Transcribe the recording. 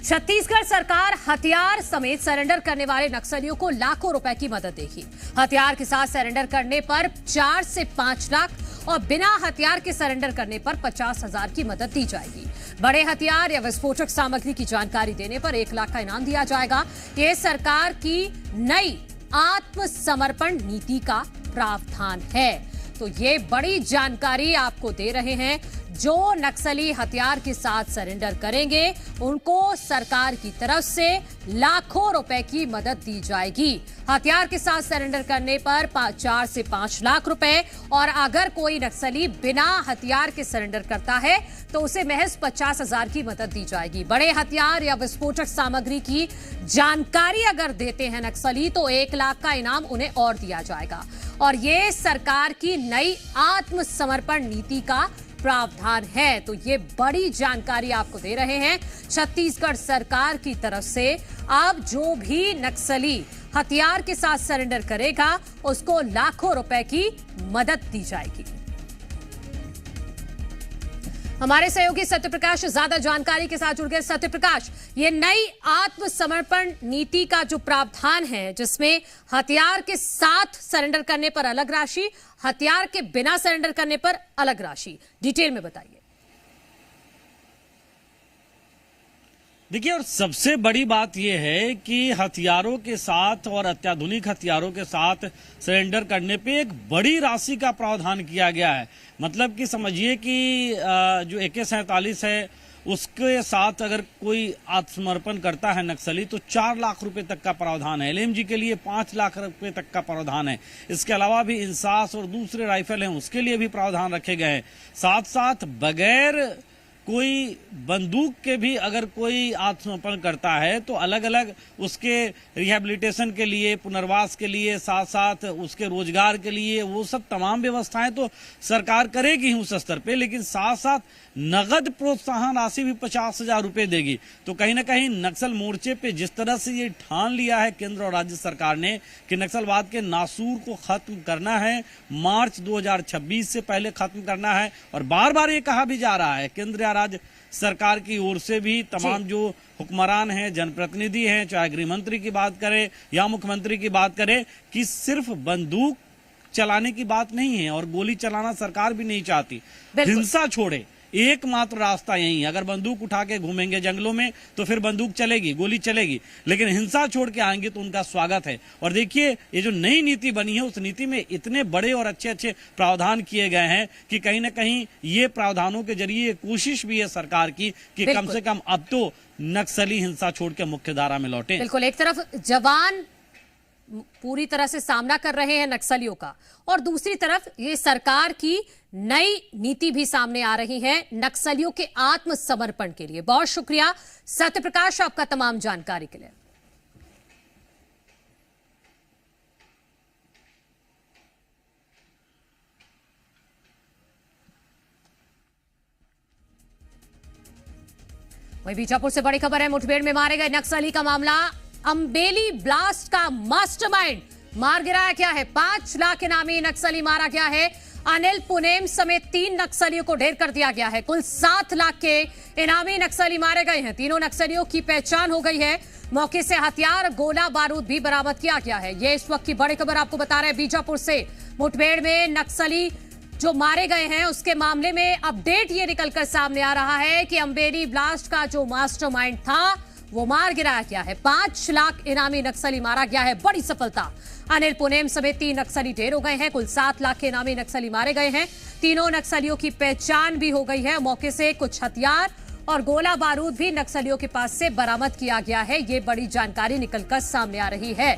छत्तीसगढ़ सरकार हथियार समेत सरेंडर करने वाले नक्सलियों को लाखों रुपए की मदद देगी। हथियार के साथ सरेंडर करने पर 4 से 5 लाख और बिना हथियार के सरेंडर करने पर 50,000 की मदद दी जाएगी। बड़े हथियार या विस्फोटक सामग्री की जानकारी देने पर 1 लाख का इनाम दिया जाएगा। ये सरकार की नई आत्मसमर्पण नीति का प्रावधान है। तो ये बड़ी जानकारी आपको दे रहे हैं। जो नक्सली हथियार के साथ सरेंडर करेंगे उनको सरकार की तरफ से लाखों रुपए की मदद दी जाएगी। हथियार के साथ सरेंडर करने पर 4 से 5 लाख रुपए और अगर कोई नक्सली बिना हथियार के सरेंडर करता है तो उसे महज 50,000 की मदद दी जाएगी। बड़े हथियार या विस्फोटक सामग्री की जानकारी अगर देते हैं नक्सली तो 1 लाख का इनाम उन्हें और दिया जाएगा। और ये सरकार की नई आत्मसमर्पण नीति का प्रावधान है। तो ये बड़ी जानकारी आपको दे रहे हैं छत्तीसगढ़ सरकार की तरफ से। अब जो भी नक्सली हथियार के साथ सरेंडर करेगा उसको लाखों रुपए की मदद दी जाएगी। हमारे सहयोगी सत्यप्रकाश ज्यादा जानकारी के साथ जुड़ गए। सत्यप्रकाश, ये नई आत्मसमर्पण नीति का जो प्रावधान है जिसमें हथियार के साथ सरेंडर करने पर अलग राशि, हथियार के बिना सरेंडर करने पर अलग राशि, डिटेल में बताइए। देखिए, और सबसे बड़ी बात यह है कि हथियारों के साथ और अत्याधुनिक हथियारों के साथ सरेंडर करने पे एक बड़ी राशि का प्रावधान किया गया है। मतलब कि समझिए कि जो AK-47 है उसके साथ अगर कोई आत्मसमर्पण करता है नक्सली तो 4 लाख रुपए तक का प्रावधान है। LMG के लिए 5 लाख रुपए तक का प्रावधान है। इसके अलावा भी इंसास और दूसरे राइफल हैं उसके लिए भी प्रावधान रखे गए हैं। साथ साथ बगैर कोई बंदूक के भी अगर कोई आत्मसमर्पण करता है तो अलग अलग उसके रिहैबिलिटेशन के लिए, पुनर्वास के लिए, साथ साथ उसके रोजगार के लिए वो सब तमाम व्यवस्थाएं तो सरकार करेगी ही उस स्तर पे, लेकिन साथ साथ नगद प्रोत्साहन राशि भी 50,000 रुपए देगी। तो कहीं ना कहीं नक्सल मोर्चे पे जिस तरह से ये ठान लिया है केंद्र और राज्य सरकार ने कि नक्सलवाद के नासूर को खत्म करना है, मार्च 2026 से पहले खत्म करना है। और बार बार ये कहा भी जा रहा है केंद्र राज्य सरकार की ओर से भी, तमाम जो हुक्मरान हैं, जनप्रतिनिधि हैं, चाहे गृह मंत्री की बात करें या मुख्यमंत्री की बात करें, कि सिर्फ बंदूक चलाने की बात नहीं है और गोली चलाना सरकार भी नहीं चाहती। हिंसा छोड़े, एकमात्र रास्ता यही है। अगर बंदूक उठा के घूमेंगे जंगलों में तो फिर बंदूक चलेगी, गोली चलेगी, लेकिन हिंसा छोड़ के आएंगे तो उनका स्वागत है। और देखिए, ये जो नई नीति बनी है उस नीति में इतने बड़े और अच्छे अच्छे प्रावधान किए गए हैं कि कहीं ना कहीं ये प्रावधानों के जरिए कोशिश भी है सरकार की कि कम से कम अब तो नक्सली हिंसा छोड़ के मुख्य धारा में लौटे। बिल्कुल, एक तरफ जवान पूरी तरह से सामना कर रहे हैं नक्सलियों का और दूसरी तरफ ये सरकार की नई नीति भी सामने आ रही है नक्सलियों के आत्मसमर्पण के लिए। बहुत शुक्रिया सत्यप्रकाश आपका तमाम जानकारी के लिए। वहीं बीजापुर से बड़ी खबर है। मुठभेड़ में मारे गए नक्सली का मामला, अंबेली ब्लास्ट का मास्टरमाइंड मार गिराया गया है। 5 लाख इनामी नक्सली मारा गया है। अनिल पुनेम समेत 3 नक्सलियों को ढेर कर दिया गया है। कुल 7 लाख के इनामी नक्सली मारे गए हैं। तीनों नक्सलियों की पहचान हो गई है। मौके से हथियार, गोला बारूद भी बरामद किया गया है। ये इस वक्त की बड़ी खबर आपको बता रहे हैं बीजापुर से। मुठभेड़ में नक्सली जो मारे गए हैं उसके मामले में अपडेट ये निकलकर सामने आ रहा है कि अंबेली ब्लास्ट का जो मास्टरमाइंड था वो मार गिराया गया है। 5 लाख इनामी नक्सली मारा गया है, बड़ी सफलता। अनिल पुनेम समेत 3 नक्सली ढेर हो गए हैं। कुल 7 लाख के इनामी नक्सली मारे गए हैं। तीनों नक्सलियों की पहचान भी हो गई है। मौके से कुछ हथियार और गोला बारूद भी नक्सलियों के पास से बरामद किया गया है। ये बड़ी जानकारी निकलकर सामने आ रही है।